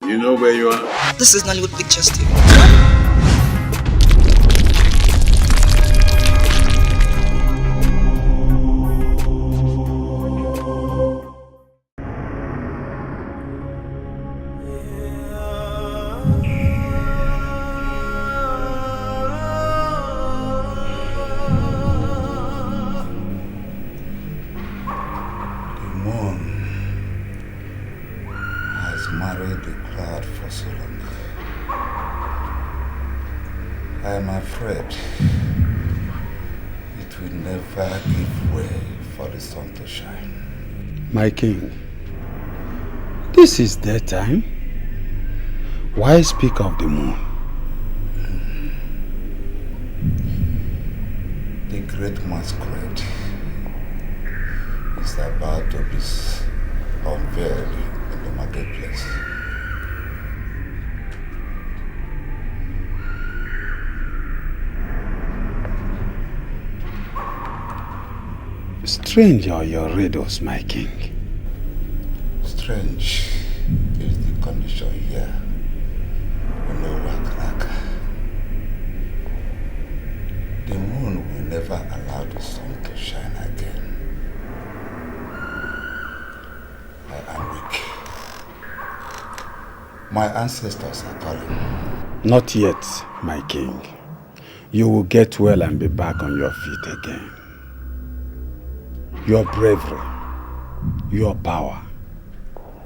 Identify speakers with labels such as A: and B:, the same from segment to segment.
A: You know where you are?
B: This is Nollywood Pictures TV.
C: My king, this is their time. Why speak of the moon?
D: The great masquerade is about to be unveiled in the marketplace.
C: Strange are your riddles, my king.
D: Strange is the condition here. No work. The moon will never allow the sun to shine again. I am weak. My ancestors are calling.
C: Not yet, my king. You will get well and be back on your feet again. Your bravery, your power,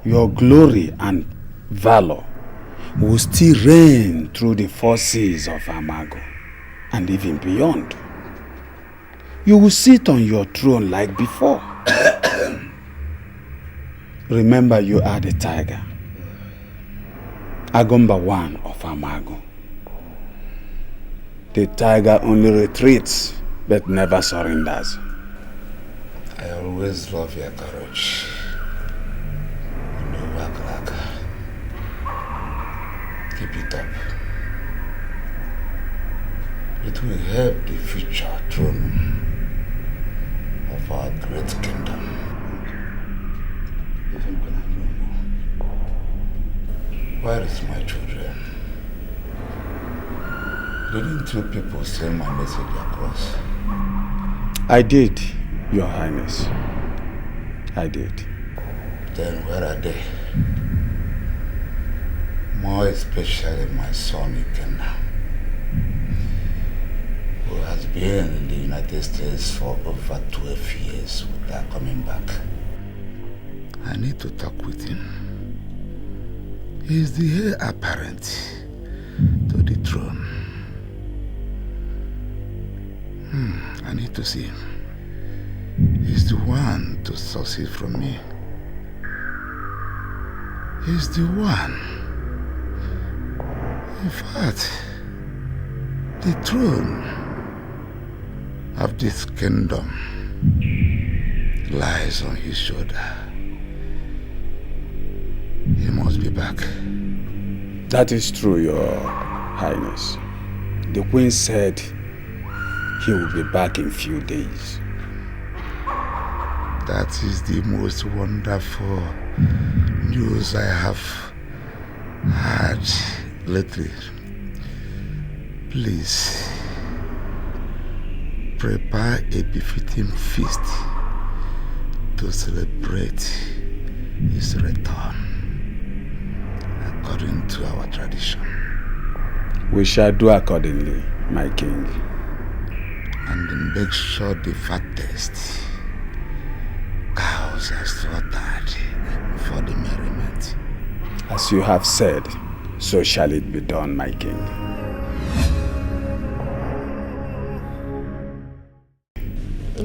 C: your glory and valor will still reign through the 4 seas of Amago and even beyond. You will sit on your throne like before. Remember, you are the tiger, Agumba one of Amago. The tiger only retreats but never surrenders.
D: I always love your courage. You know, Wakalaka. Keep it up. It will help the future throne of our great kingdom. Where is my children? Didn't you people send my message across?
C: I did. Your Highness, I did.
D: Then where are they? More especially my son Ikenna, who has been in the United States for over 12 years without coming back. I need to talk with him. He is the heir apparent to the throne. I need to see him. He's the one to succeed from me. He's the one. In fact, the throne of this kingdom lies on his shoulder. He must be back.
C: That is true, Your Highness. The Queen said he will be back in few days.
D: That is the most wonderful news I have heard lately. Please, prepare a befitting feast to celebrate his return, according to our tradition.
C: We shall do accordingly, my king.
D: And make sure the fattest cows are slaughtered for the merriment.
C: As you have said, so shall it be done, my king.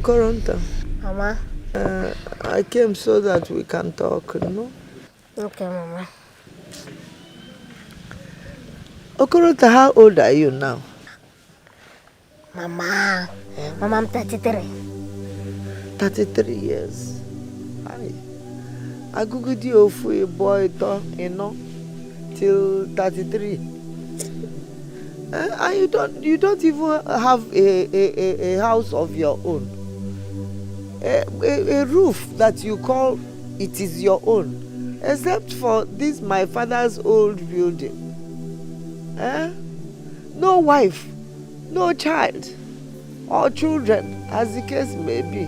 E: Koronta.
F: Mama?
E: I came so that we can talk, no?
F: Okay, Mama.
E: Koronta, how old are you now?
F: Mama, I'm 33.
E: 33 years. I googled you for a boy, you know, till 33. And you don't even have a house of your own. A roof that you call it is your own. except for this my father's old building. No wife, no child, or children, as the case may be.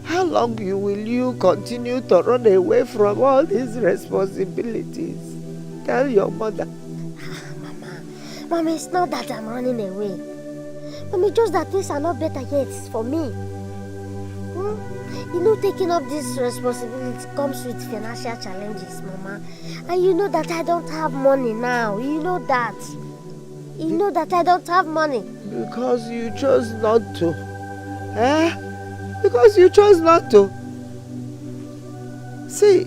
E: How long will you continue to run away from all these responsibilities? Tell your mother.
F: Mama, it's not that I'm running away. Mama, just that things are not better yet for me. You know, taking up this responsibility comes with financial challenges, Mama. And you know that I don't have money now. You know that. You know that I don't have money.
E: Because you chose not to. Because you chose not to. See,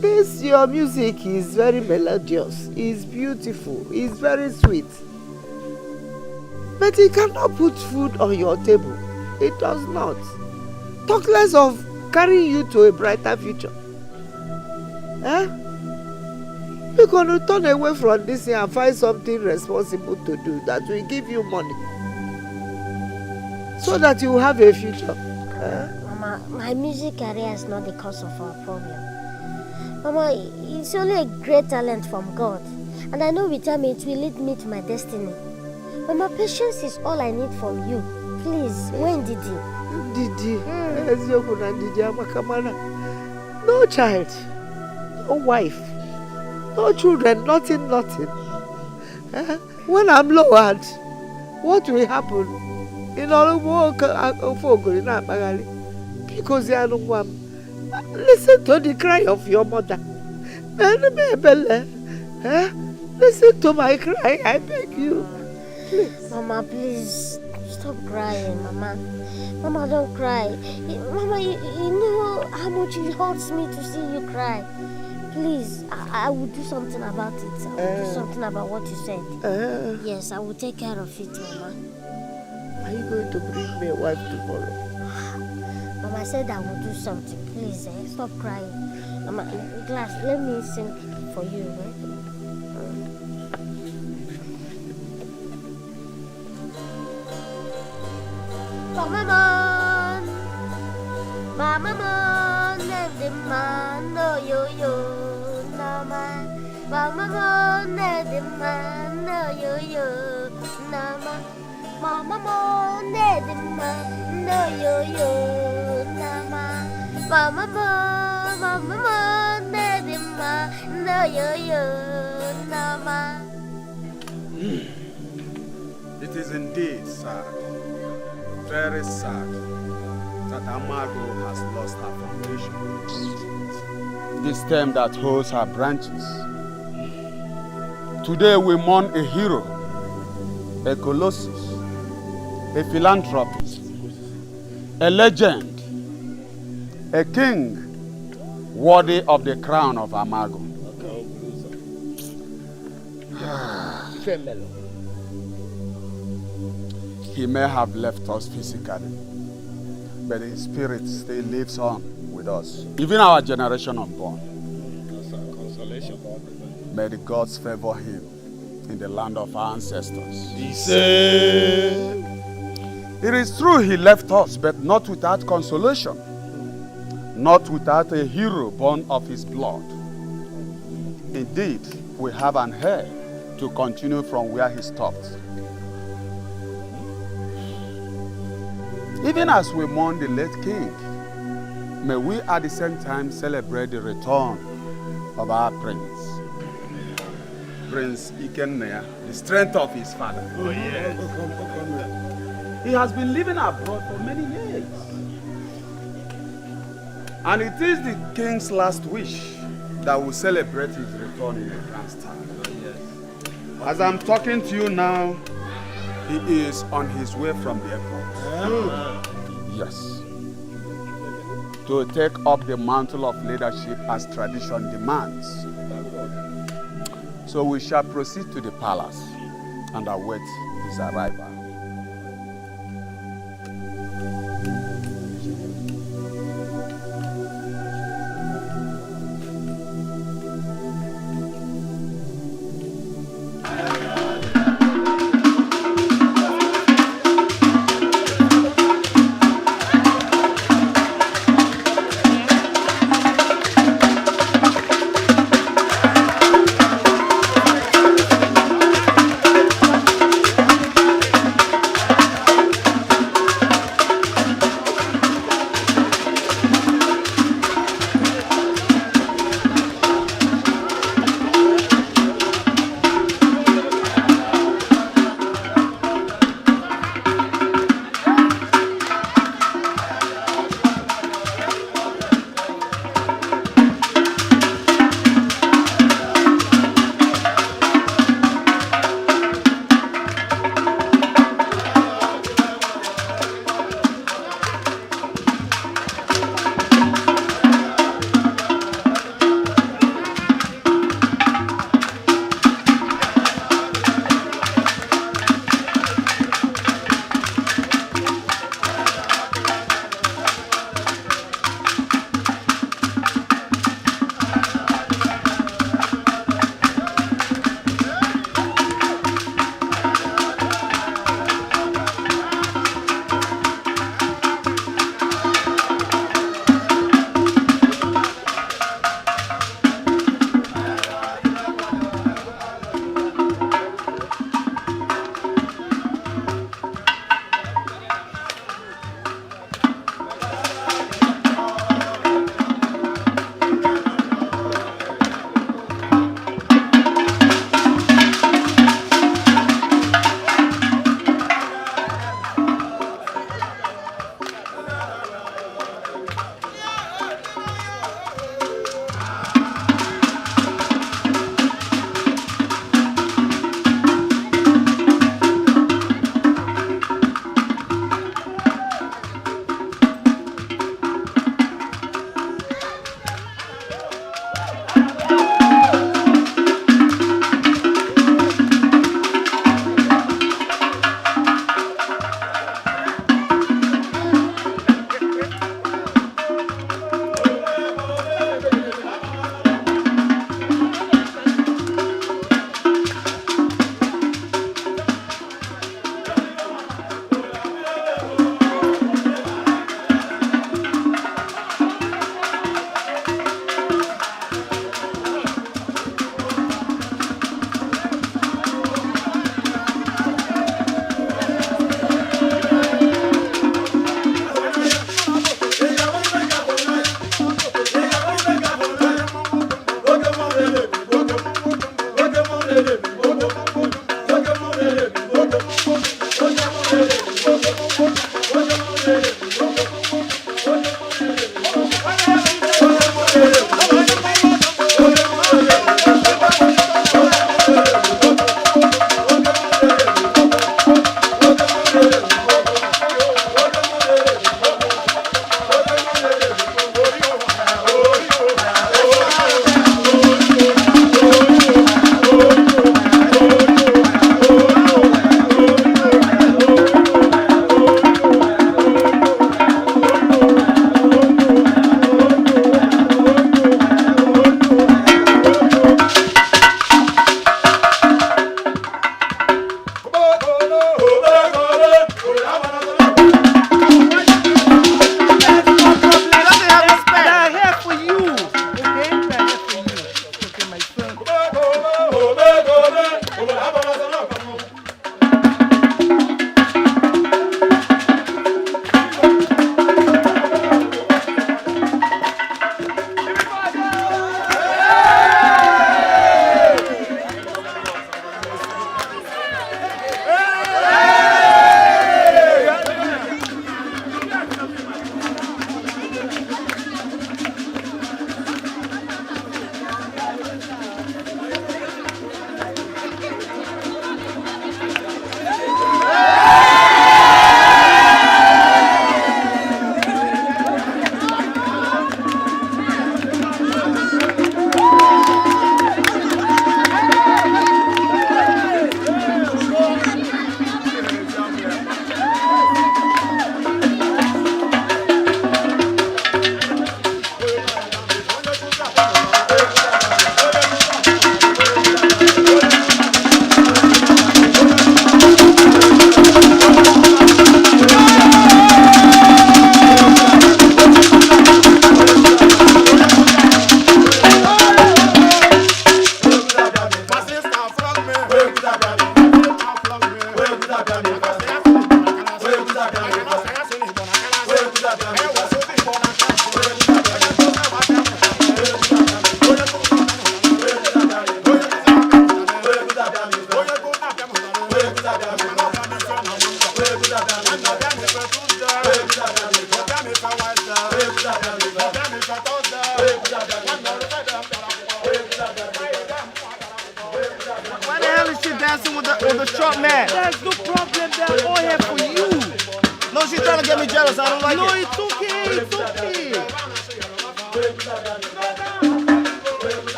E: this your music is very melodious, is beautiful, is very sweet. But it cannot put food on your table. It does not. Talk less of carrying you to a brighter future. We're going to turn away from this and find something responsible to do that will give you money. So that you will have a future.
F: Mama, my music career is not the cause of our problem. Mama, it's only a great talent from God. And I know with time it will lead me to my destiny. Mama, patience is all I need from you. Please, when Didi?
E: Didi. No child, no wife, no children, nothing. When I'm lowered, what will happen? Because listen to the cry of your mother. Listen to my cry, I beg you. Please.
F: Mama, please. Stop crying, Mama. Mama, don't cry. Mama, you know how much it hurts me to see you cry. Please, I will do something about it. I will do something about what you said. Yes, I will take care of it, Mama.
E: Are you going to bring me a wife tomorrow?
F: Mama, I said I will do something. Please, stop crying. Mama, Glass, let me sing for you, right? Mama, and the man, no yo, Nama. Mama, and the man, no yo, Nama. Mama, and the man, no yo, Nama. Mama, and the man, no yo, Nama.
C: It is indeed sad, very sad, that Amago has lost her foundation. This stem that holds her branches. Today we mourn a hero, a colossus, a philanthropist, a legend, a king worthy of the crown of Amago. He may have left us physically, but his spirit still lives on with us. Even our generation unborn.
A: That's our consolation.
C: May the gods favor him in the land of our ancestors. It is true he left us, but not without consolation. Not without a hero born of his blood. Indeed, we have an heir to continue from where he stopped. Even as we mourn the late king, may we at the same time celebrate the return of our prince. Prince Ikenea, the strength of his father.
A: Oh, yes.
C: He has been living abroad for many years. And it is the king's last wish that will celebrate his return in a grand style.
A: Oh, yes.
C: As I'm talking to you now, he is on his way from the airport. Yes. To take up the mantle of leadership as tradition demands. So we shall proceed to the palace and await his arrival.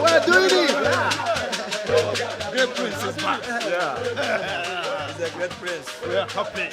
B: we're doing it.
A: Great prince is back. Yeah.
B: He's a great prince.
A: We are happy.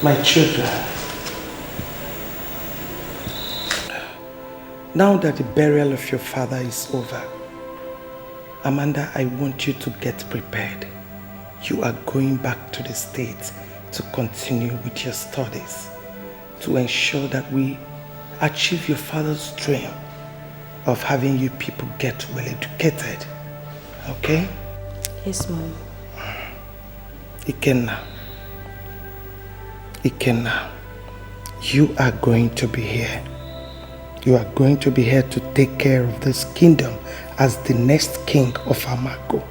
G: My children, now that the burial of your father is over, Amanda, I want you to get prepared. You are going back to the States to continue with your studies, to ensure that we achieve your father's dream of having you people get well educated. Okay?
H: Yes, Mom.
G: Ikenna, you are going to be here. You are going to be here to take care of this kingdom as the next king of Amago,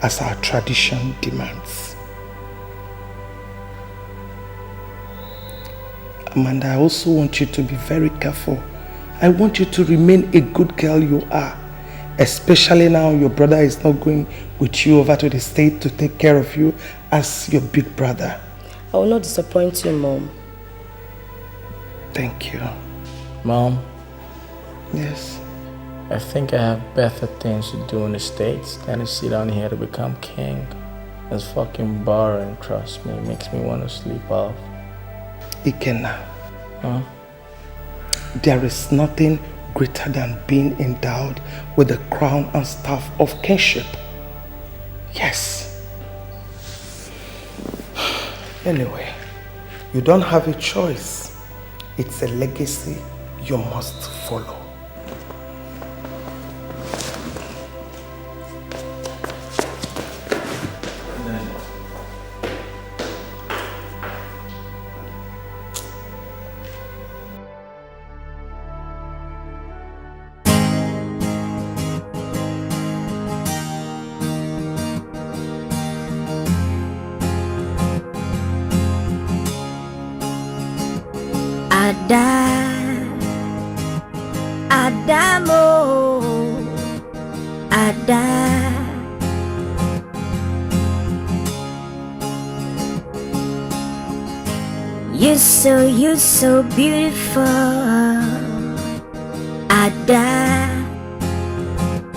G: as our tradition demands. Amanda, I also want you to be very careful. I want you to remain a good girl you are, especially now your brother is not going with you over to the state to take care of you as your big brother.
H: I will not disappoint you, Mom.
G: Thank you.
I: Mom?
G: Yes?
I: I think I have better things to do in the States than to sit down here to become king. It's fucking boring, trust me. It makes me want to sleep off.
G: Ikenna.
I: Huh?
G: There is nothing greater than being endowed with the crown and staff of kingship. Yes. Anyway, you don't have a choice. It's a legacy you must follow.
J: Adamo, Ada. You're so beautiful, Ada.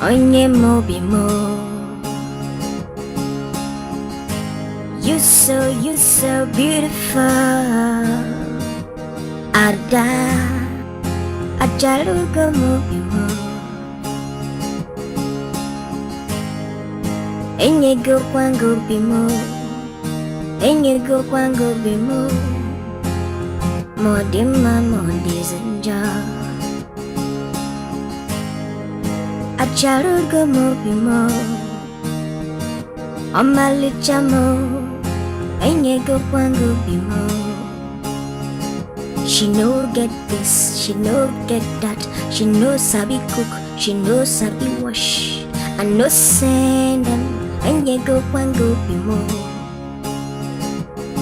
J: Onye mobimo. You're so beautiful, Ada. Ajaluga mobimo. Enyego kwangu bimo. Enyego kwangu bimo. Modima modizenja. Ajaluga mobimo. Omalichamo. Enyego kwangu bimo. She no get this, she no get that. She no sabi cook, she no sabi wash. I no send them, and you go one go be more.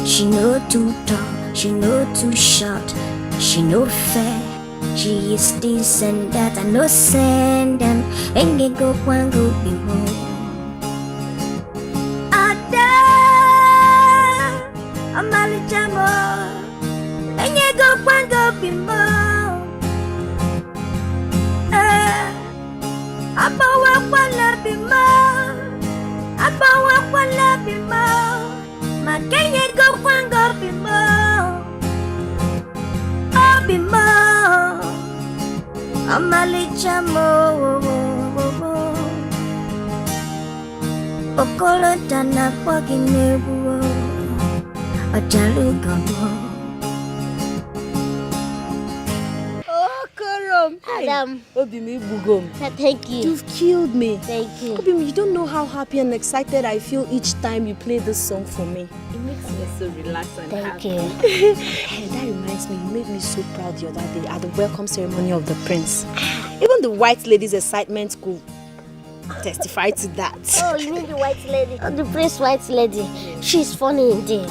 J: She no too tall, she no too short. She no fair, she is this and that. I no send them, and you go one go be more. Ada, Amalicha mo Okolo tana pakinebu Ajalu gabo.
F: Adam.
H: Obimi Bugom.
F: Thank you.
H: You've killed me.
F: Thank you.
H: Obimi, you don't know how happy and excited I feel each time you play this song for me. It makes me so relaxed and
F: Thank
H: happy.
F: you.
H: Hey, that reminds me, you made me so proud the other day at the welcome ceremony of the prince. Even the white lady's excitement could testify to that.
F: Oh, you mean the white lady? Oh, the prince white lady. She's funny indeed.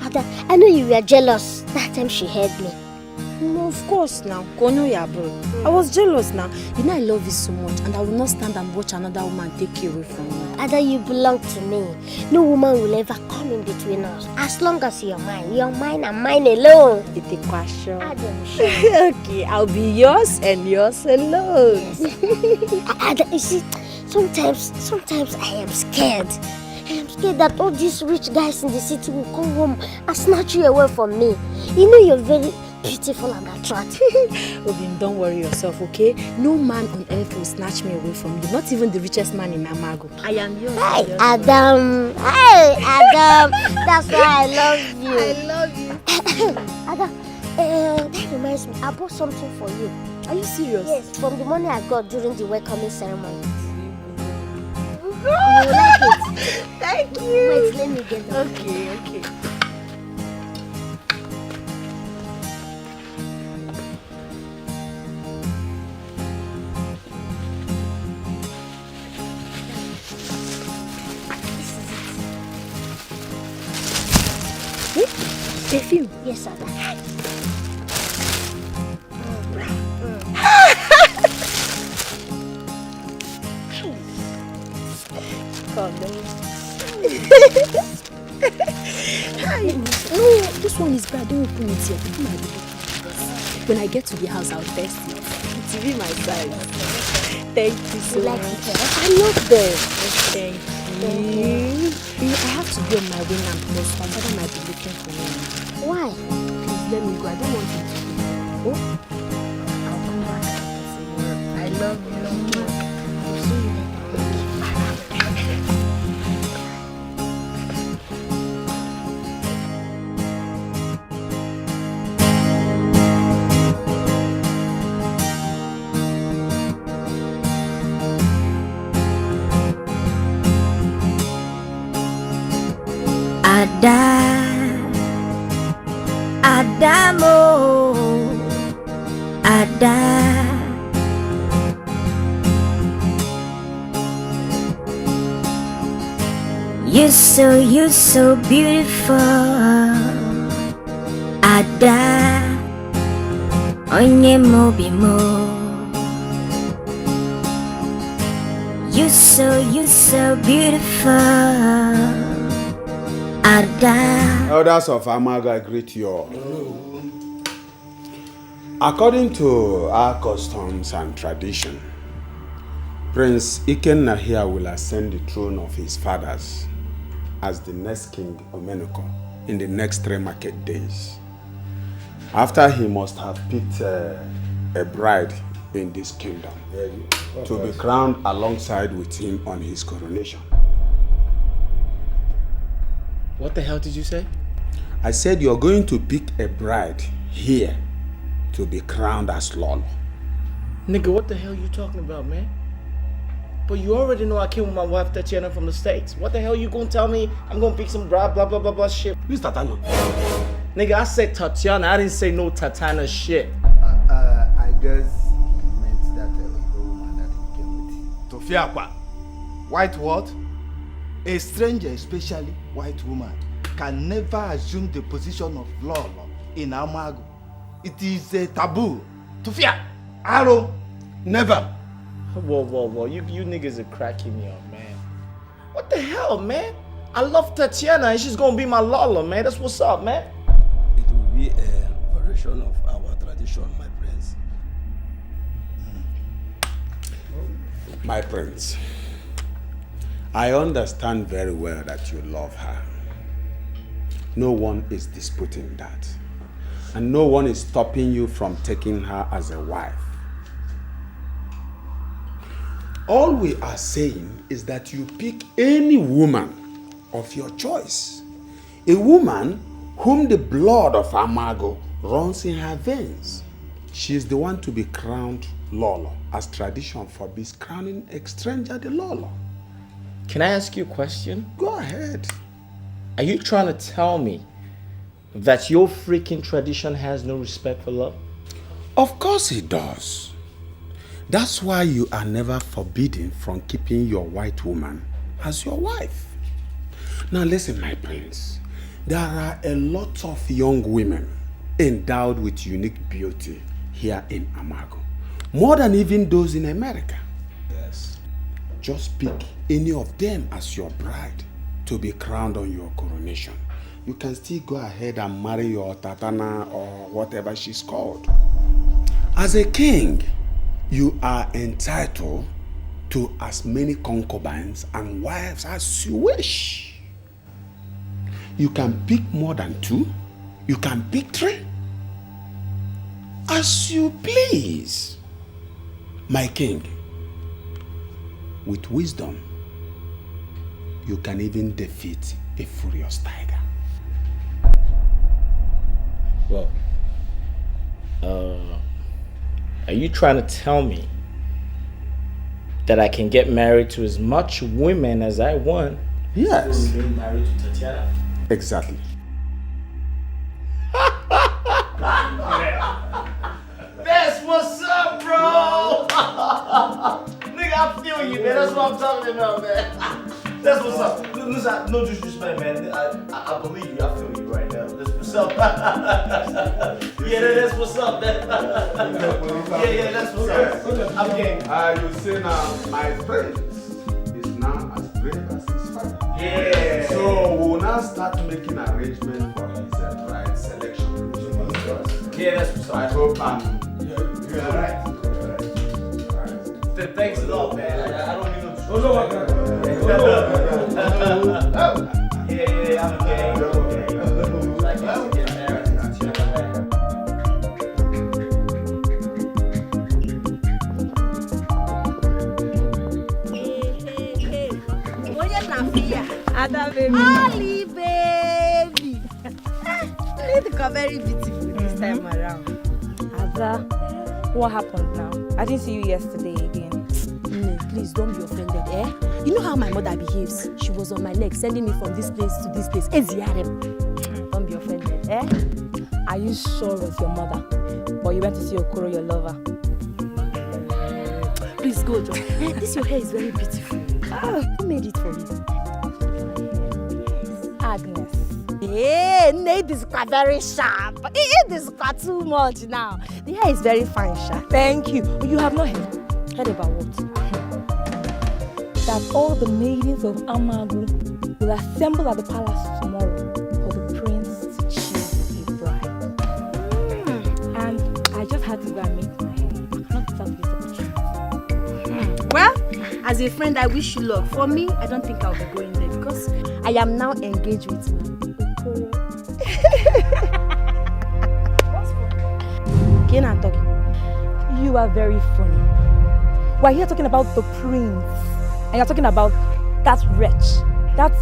F: Adam, I know you were jealous that time she heard me.
H: No, of course now. I was jealous now. You know I love you so much and I will not stand and watch another woman take you away from me.
F: Ada, you belong to me. No woman will ever come in between us. As long as you're mine and mine alone.
H: It's a question.
F: Adam, sure.
H: Okay, I'll be yours and yours alone.
F: Yes. Ada, you see, sometimes I am scared. I am scared that all these rich guys in the city will come home and snatch you away from me. You know you're very beautiful and attractive.
H: Obin, don't worry yourself, okay? No man on earth will snatch me away from you. Not even the richest man in Amago. I am yours.
F: Hey, Adam. Hey, Adam. That's why I love you.
H: I love you.
F: Adam, that reminds me. I bought something for you.
H: Are you serious?
F: Yes, from the money I got during the welcoming ceremony. You will like it.
H: Thank you.
F: Wait, let me get it.
H: Okay. Perfume?
F: Yes, Ada.
H: No, this one is bad. Don't open it yet. When I get to the house, I'll test it. It will be my size. Thank you so
F: like
H: much.
F: it?
H: I love them. Thank you. I have to be on my way now. My father might be looking for me.
F: Why?
H: Please let me go. I don't want him to leave. Oh, I'll come back. I love you.
F: I'll see you later.
J: Adamo, Ada. You're so beautiful, Ada. Onye mobimo. You're so beautiful, Ada.
C: Elders of Amago, I greet you all. According to our customs and tradition, Prince Ikenna here will ascend the throne of his fathers as the next king Omenoko in the next 3 market days. After he must have picked a bride in this kingdom to be crowned alongside with him on his coronation.
I: What the hell did you say?
C: I said you're going to pick a bride here to be crowned as Lolo.
I: Nigga, what the hell you talking about, man? But you already know I came with my wife Tatiana from the States. What the hell you gonna tell me I'm gonna pick some bride, blah, blah, blah, blah shit?
B: Who's Tatiana?
I: Nigga, I said Tatiana, I didn't say no Tatiana shit.
B: I guess he meant that woman that he came with. Tofiakwa. White what? A stranger, especially white woman, can never assume the position of Lolo in Amago. It is a taboo. Tofia, Aro, never.
I: Whoa. You niggas are cracking me up, man. What the hell, man? I love Tatiana and she's gonna be my Lolo, man. That's what's up, man.
K: It will be a variation of our tradition, my prince.
C: My prince, I understand very well that you love her. No one is disputing that. And no one is stopping you from taking her as a wife. All we are saying is that you pick any woman of your choice. A woman whom the blood of Amago runs in her veins. She is the one to be crowned Lolo, as tradition forbids crowning a stranger the Lolo.
I: Can I ask you a question?
C: Go ahead.
I: Are you trying to tell me that your freaking tradition has no respect for love?
C: Of course it does. That's why you are never forbidden from keeping your white woman as your wife. Now listen, my prince. There are a lot of young women endowed with unique beauty here in Amago. More than even those in America.
K: Yes.
C: Just pick any of them as your bride to be crowned on your coronation. You can still go ahead and marry your Tatiana or whatever she's called. As a king, you are entitled to as many concubines and wives as you wish. You can pick more than 2. You can pick 3. As you please. My king, with wisdom, you can even defeat a furious tiger.
I: Well, are you trying to tell me that I can get married to as much women as I want?
C: Yes.
I: Being married to Tatiana?
C: Exactly.
I: That's what's up, bro! Nigga, I feel you, man. That's what I'm talking about, man. That's what's up. Listen, no disrespect, man. I believe you. I feel you right now. That's what's up. Yeah, that's what's up, man. Yeah, that's what's up. I'm game.
C: You say now, my prince is now as brave as his father.
I: Yeah.
C: So we'll now start making arrangements for his bride selection.
I: Yeah, that's what's up.
C: I hope you're alright.
I: Thanks a lot, man. I don't even know. Yeah, I'm okay. Like, let's get married.
L: Ada baby. Ali baby. Look very beautiful this time around.
H: Ada, what happened now? I didn't see you yesterday again.
L: Please don't be offended, eh? You know how my mother behaves. She was on my neck, sending me from this place to this place. Don't be offended, eh?
H: Are you sure it was your mother? But you went to see Okoro, your lover?
L: Please go, John. This your hair is very beautiful. Who made it for you?
H: Agnes.
L: Hey, this is very sharp. This is too much now. The hair is very fine, sharp.
H: Thank you. You have not heard about what? That all the maidens of Amagu will assemble at the palace tomorrow for the prince to choose a bride. And I just had to go and make my hair. I cannot stop this opportunity.
L: Well, as a friend, I wish you luck. For me, I don't think I'll be going there because I am now engaged with my Okoro. What's funny? Again, I'm talking.
H: You are very funny. We're here talking about the prince. And you're talking about that wretch, that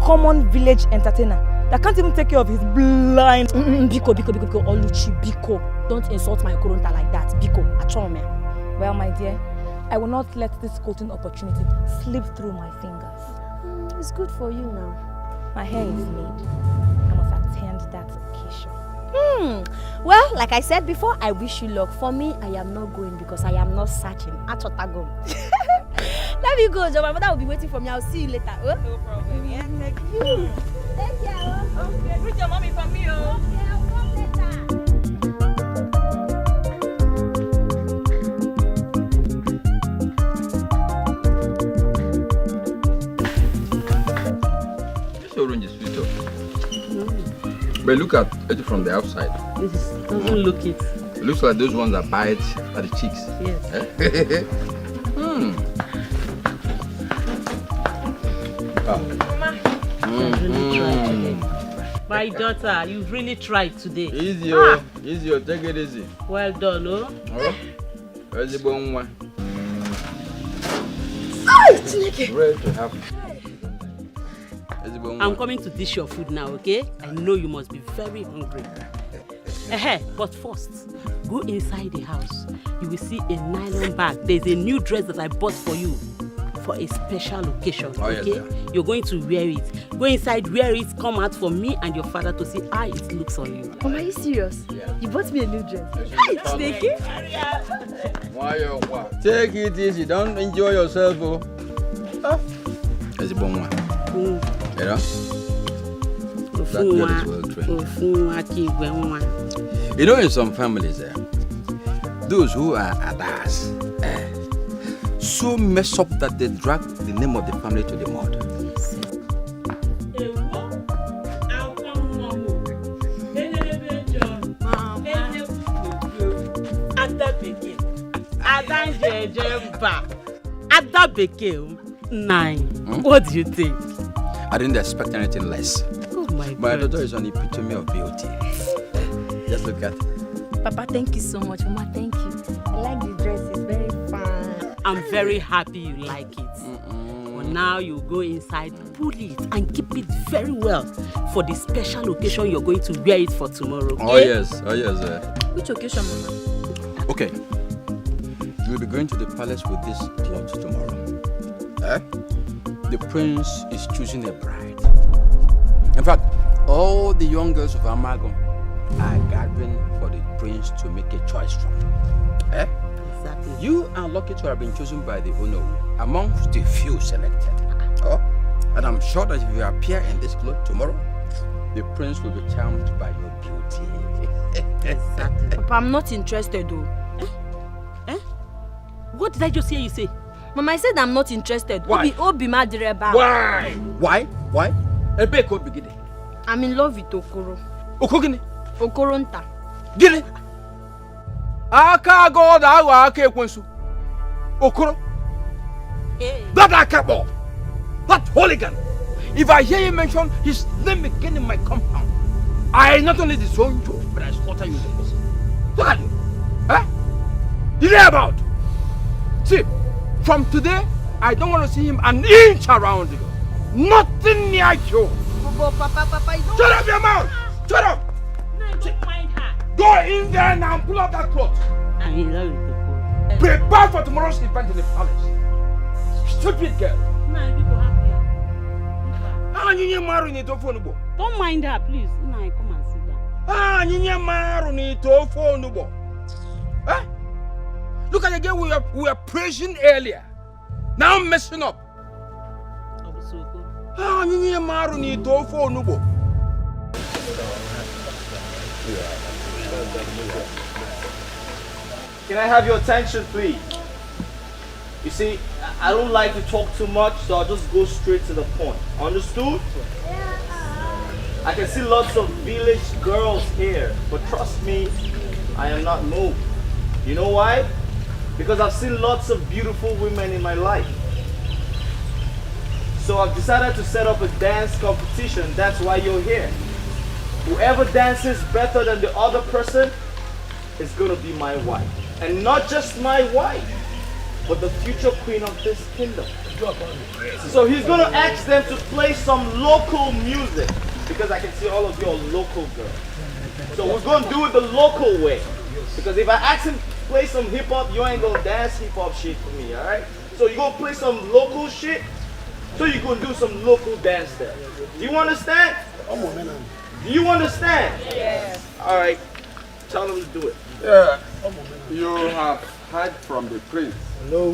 H: common village entertainer that can't even take care of his blind.
L: Biko, Oluchi, Biko. Don't insult my Okoronta like that. Biko, Achome.
H: Well, my dear, I will not let this golden opportunity slip through my fingers.
L: It's good for you now.
H: My hair is made. I must attend that occasion.
L: Well, like I said before, I wish you luck. For me, I am not going because I am not searching. Achotago. Let me go, John. My mother will be waiting for me. I'll see you later. Oh?
H: No problem. Yeah, thank
L: you. Take care.
H: Okay, greet your mommy from me.
L: Okay, I'll come later.
A: This orange is sweet. But look at it from the outside.
L: This doesn't look it.
A: It looks like those ones that bite at the cheeks.
L: Yes.
M: Mama, you've really tried today. My daughter, you've really tried today.
A: Easy, easy, take it easy.
M: Well done, oh.
A: Where's the bone one? Ready to have.
M: I'm coming to dish your food now, okay? I know you must be very hungry. But first, go inside the house. You will see a nylon bag. There's a new dress that I bought for you for a special occasion, okay?
A: Yes,
M: you're going to wear it. Go inside, wear it, come out for me and your father to see how it looks on you.
L: Mama, are you serious? Yeah. You bought me a new dress.
M: Hi, Dikeh.
A: Take it easy. Don't enjoy yourself, oh. It's a bomb one. You know? That girl is well trained. You know, in some families, those who are adas, so mess up that they drag the name of the family to the mud.
M: What do you think?
A: I didn't expect anything less.
M: Oh my God.
A: My daughter is an epitome of beauty. Just look at her.
L: Papa, thank you so much. Mama, thank you. I like the dress. It's very fun.
M: I'm very happy you like it. But now you go inside, pull it and keep it very well for the special occasion you're going to wear it for tomorrow. Okay?
A: Oh yes.
L: Which occasion, Mama?
A: Okay. You'll be going to the palace with this cloth tomorrow. The prince is choosing a bride. In fact, all the young girls of Amago are gathering for the prince to make a choice from.
M: Exactly.
A: You are lucky to have been chosen by the Ono amongst the few selected. And I'm sure that if you appear in this cloth tomorrow, the prince will be charmed by your beauty.
M: Exactly.
L: Papa, I'm not interested though.
M: What did I just hear you say?
L: Mama, I said I'm not interested.
A: Why?
L: Obi Madireba.
A: Why? Ebeko begide.
L: I'm in love with Okoro.
A: Okogini?
L: Okoronta.
A: Gini? Aka God awa aka ekwensu. Okoro? That akabo. That hooligan. If I hear you mention his name again in my compound, I not only disown you, but I slaughter you as a person. Look at you. You know about? See, from today, I don't want to see him an inch around you. Nothing near you.
L: Papa, you don't...
A: Shut up your mouth! Shut up!
M: No, don't mind her.
A: Go in there now and pull up that cloth.
M: I'm in love with Okoro.
A: Prepare for tomorrow's event in the palace. Stupid girl.
M: Don't mind her, please. Now come and sit down.
A: Look at the girl we were praising earlier. Now I'm messing up.
I: Can I have your attention, please? You see, I don't like to talk too much, so I'll just go straight to the point. Understood? I can see lots of village girls here, but trust me, I am not moved. You know why? Because I've seen lots of beautiful women in my life. So I've decided to set up a dance competition. That's why you're here. Whoever dances better than the other person is gonna be my wife. And not just my wife, but the future queen of this kingdom. So he's gonna ask them to play some local music, because I can see all of you are local girls. So we're gonna do it the local way. Because if I ask him to play some hip hop, you ain't gonna dance hip hop shit for me, alright? So you're gonna play some local shit, so you can do some local dance there. Do you understand? Do you understand?
L: Yes.
I: Alright, tell them to do it.
A: Yeah, you have heard from the prince.
K: No.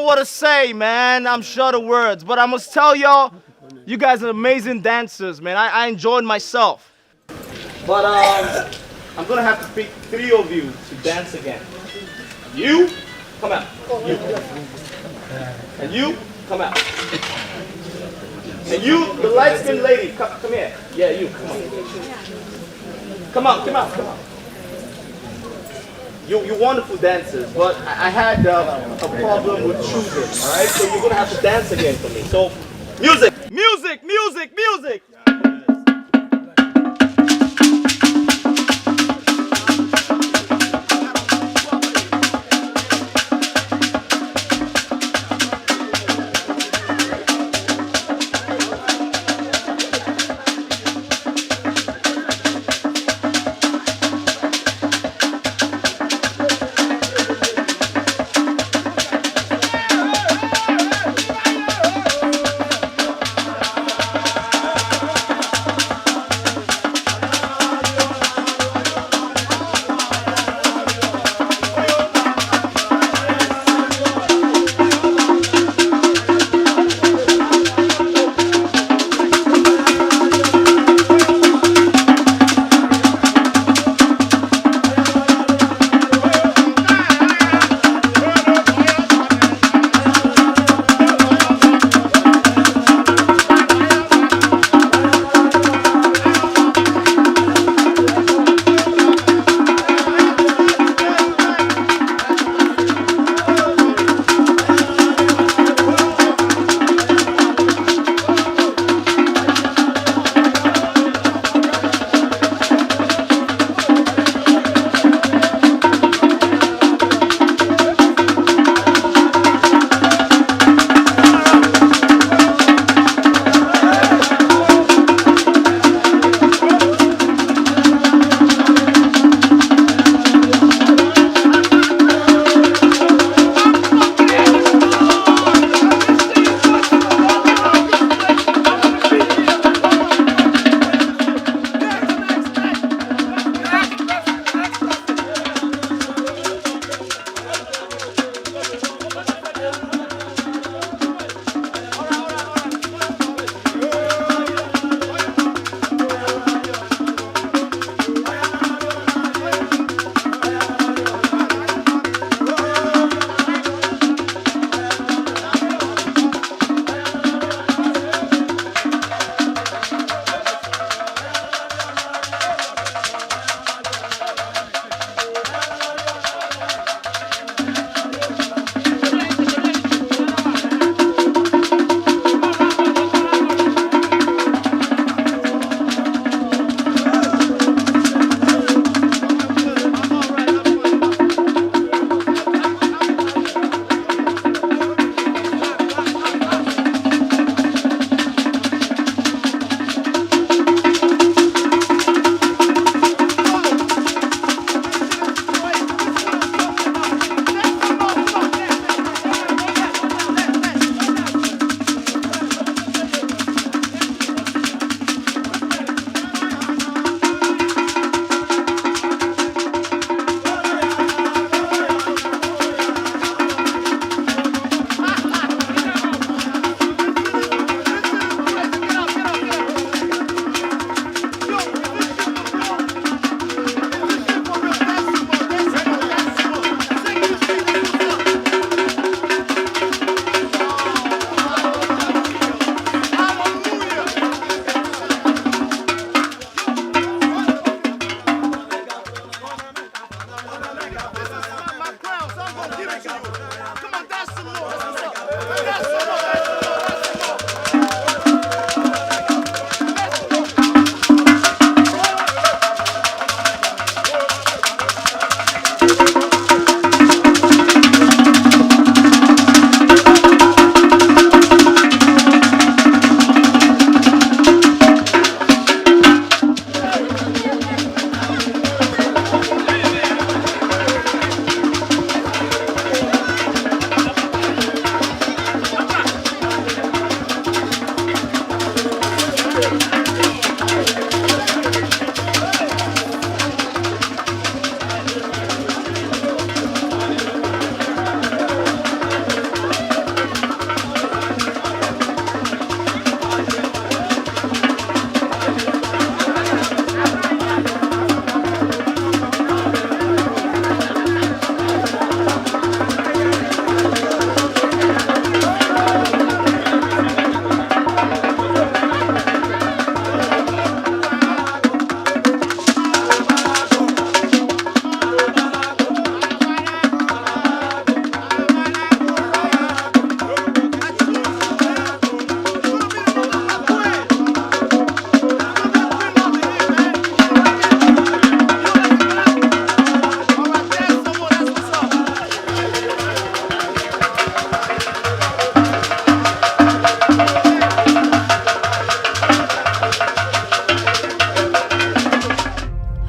I: what to say, man. I'm short of words. But I must tell y'all, you guys are amazing dancers, man. I enjoyed myself. But I'm gonna have to pick 3 of you to dance again. You, come out. You. And you, come out. And you, the light-skinned lady, come here. Yeah, you, come on. Come on, come on, come on. You're wonderful dancers, but I had a problem with choosing, all right? So you're gonna have to dance again for me. So, music, music, music, music.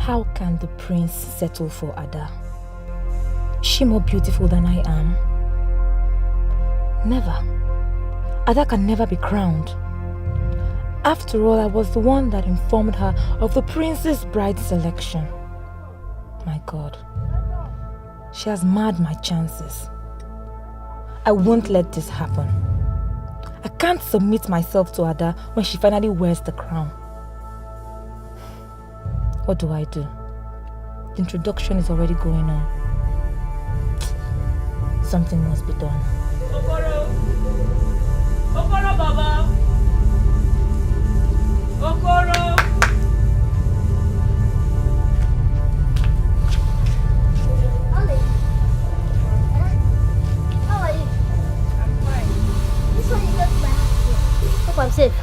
H: How can the prince settle for Ada? Is she more beautiful than I am? Never. Ada can never be crowned. After all, I was the one that informed her of the prince's bride selection. My God. She has marred my chances. I won't let this happen. I can't submit myself to Ada when she finally wears the crown. What do? The introduction is already going on. Something must be done.
M: Okoro! Okoro, Baba! Okoro!
F: Ollie. How are you?
H: I'm fine.
F: This one you go to my house. Hope I'm safe.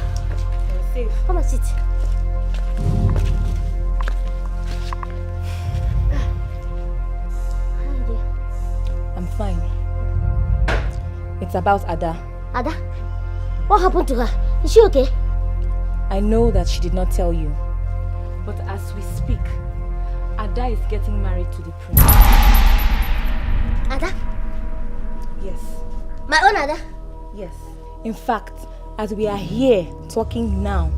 H: You're safe.
F: Come and sit.
H: I'm fine. It's about Ada.
F: Ada? What happened to her? Is she okay?
H: I know that she did not tell you. But as we speak, Ada is getting married to the prince.
F: Ada?
H: Yes.
F: My own Ada?
H: Yes. In fact, as we are here talking now,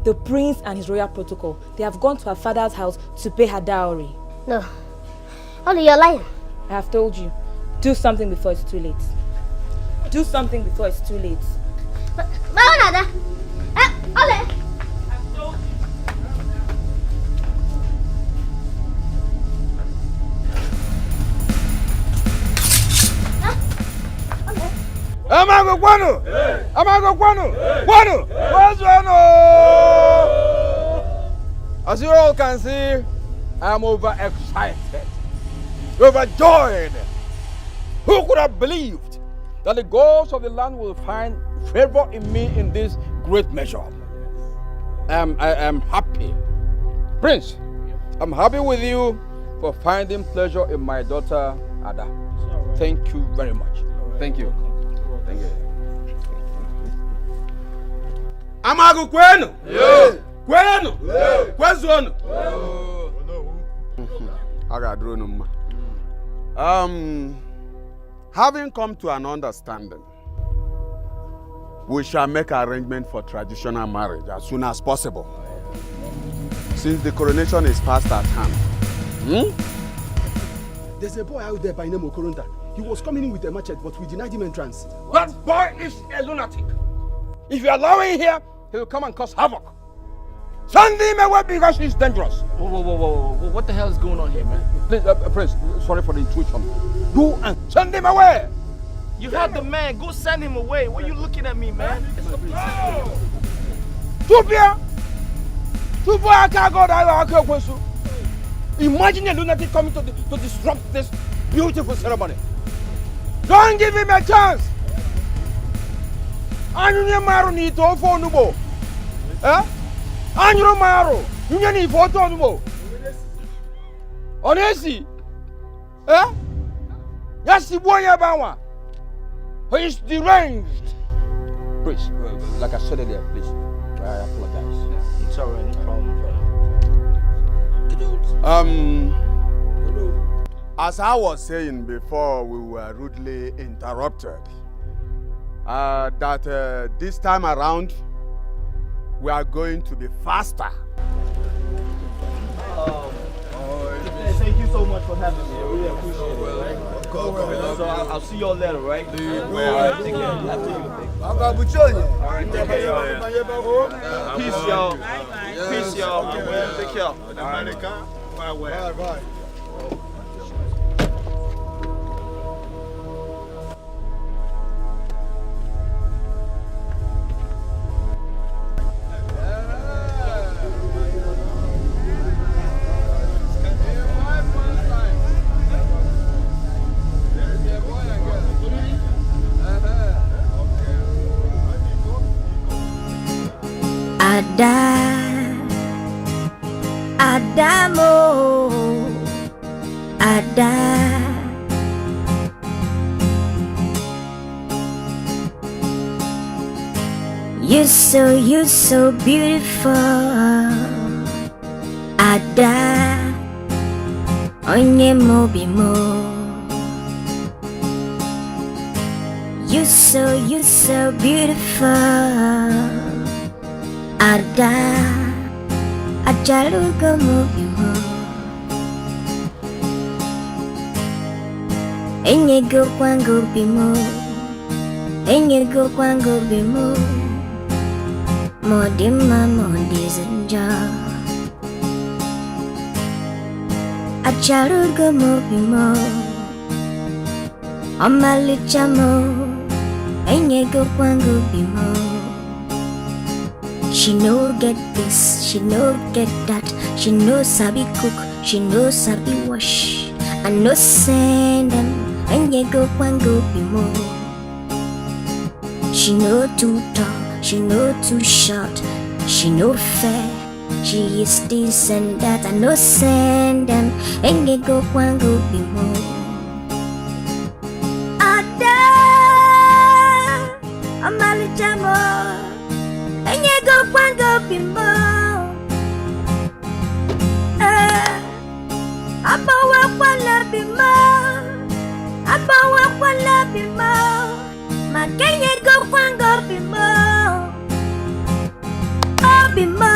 H: the prince and his royal protocol, they have gone to her father's house to pay her dowry.
F: No. Ollie, you're lying.
H: I have told you, do something before it's too late. Do something before it's too late.
F: My own Ada? Ollie!
M: I've told you.
A: Amago Guano! Amago Guano! Guano! Where's Guano? As you all can see, I'm overexcited, overjoyed. Who could have believed that the gods of the land will find favor in me in this great measure? I am happy. Prince, I'm happy with you for finding pleasure in my daughter, Ada. Thank you very much. Thank you. Thank you. Amago Kweno! Kweno! Kwezono!
C: Having come to an understanding, we shall make arrangement for traditional marriage as soon as possible, since the coronation is fast at hand.
N: There's a boy out there by name Okoronta. He was coming in with a machete, but we denied him entrance.
A: That boy is a lunatic. If you allow him here, he will come and cause havoc. Send him away because he's dangerous.
I: Whoa. What the hell is going on here, man?
A: Please, Prince, sorry for the intrusion. Go and send him away.
I: You had the man. Go send him away. What are you looking at me, man?
A: Imagine a lunatic coming to disrupt this beautiful ceremony. Don't give him a chance. Anyunye maru ni to fo nubo. Anyuro maru, nyunye ni fo to nubo. Onesi. Yasi boya bawa. He is deranged. Please, like I said earlier, please. I apologize.
I: It's alright, no problem, brother.
C: As I was saying before, we were rudely interrupted. That this time around, we are going to be faster.
I: Thank you so much for having me. I really appreciate it. Right? So I'll see y'all later, right? Take care. All right, take care. Peace, y'all. Peace, y'all. Take care. Bye.
J: Adamo, Ada. You're so beautiful, Ada. onye mobi mo. You so beautiful. Ada, ajalugo mobi mo. Enyego kwangu bimo. Enyego kwangu bimo. Modima modizenja. Ajalugo mobi mo. Omalichamo. Enyego kwangu bimo. She no get this, she no get that. She no sabi cook, she no sabi wash. I no send them. Enyego kwangu bimo. She no too tall, she no too short. She no fair, she is this and that. I no send them. Enyego kwangu bimo. Amalichamo, enyego kwango bimbo. Abawa kwala bimbo, abawa kwala bimbo. Makenyego kwango bimbo, oh bimbo.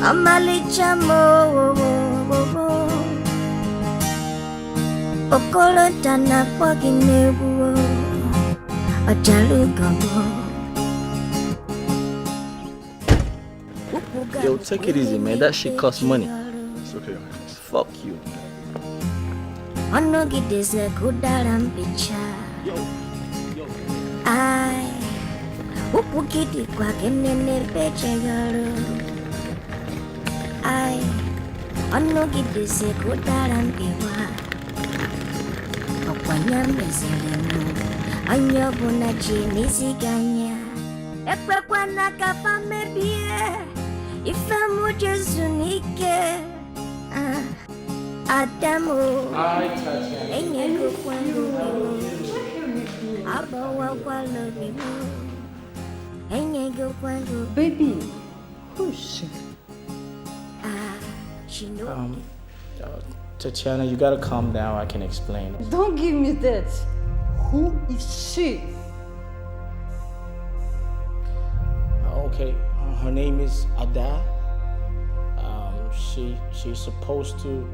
J: Amalichamo, okolo tana kwa kinebu.
I: Yo, take it easy, man. That shit costs money.
K: It's okay, man.
I: Fuck you.
J: Anyo buna jini ziganya Ekwe kwa nakafa mebie Ife mujezu nike Adamu Enyego kwangu bimo Abawa kwa lobimo Enyego kwangu
O: Baby, who's she?
J: She know
I: Tatiana, you gotta calm down. I can explain.
O: Don't give me that. Who is she?
I: Okay, her name is Ada. She's supposed to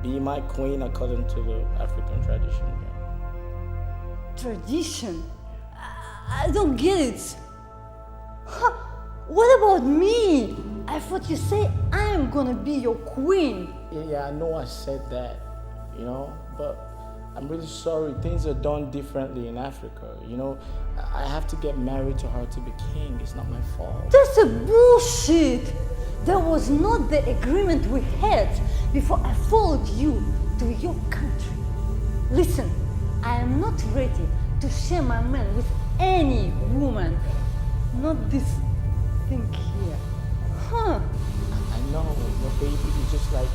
I: be my queen according to the African tradition.
O: Tradition? I don't get it. Huh. What about me? I thought you said I'm gonna be your queen.
I: Yeah, I know I said that, you know, but I'm really sorry. Things are done differently in Africa, you know. I have to get married to her to be king. It's not my fault.
O: That's a bullshit. That was not the agreement we had before I followed you to your country. Listen, I am not ready to share my man with any woman. Not this thing here. Huh?
I: I know, but baby, it's just like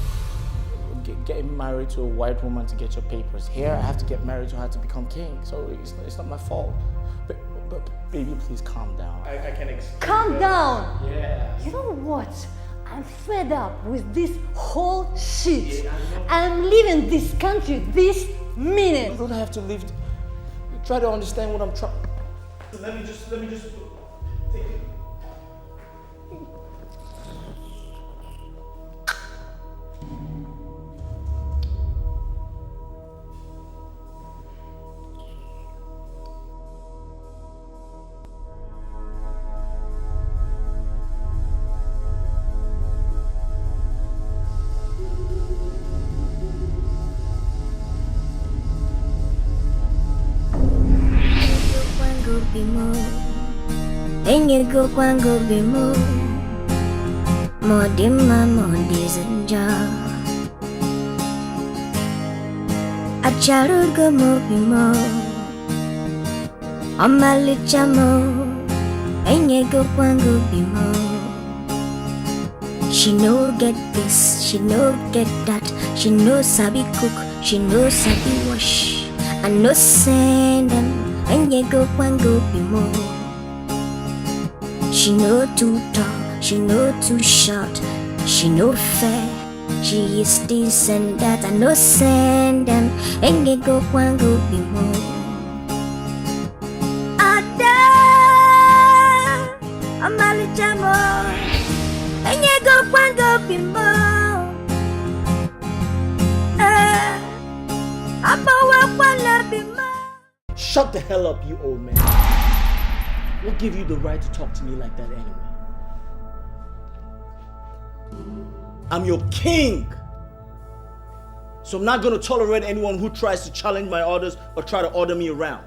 I: getting married to a white woman to get your papers. Here, I have to get married to her to become king. So it's not my fault. But baby, please calm down. I can explain.
O: Calm down.
I: Yeah.
O: You know what? I'm fed up with this whole shit. Yeah, I'm leaving this country this minute.
I: You don't have to leave. Try to understand what I'm trying. Let me just take it.
J: Enyego kwangu bimo Modima modizenja Acharugo mobimo Omalichamo Enyego kwangu bimo She no get this, she no get that. She no sabi cook, she no sabi wash. I no send them Enyego kwangu bimo She no too tall, she no too short. She no fair, She is this and that, I no send them. Enge go kwangu bimo. Ada, amali jamo. Enge go kwangu bimo. Abawa kwala bimo.
I: Shut the hell up, you old man. What give you the right to talk to me like that anyway? I'm your king. So I'm not gonna tolerate anyone who tries to challenge my orders or try to order me around.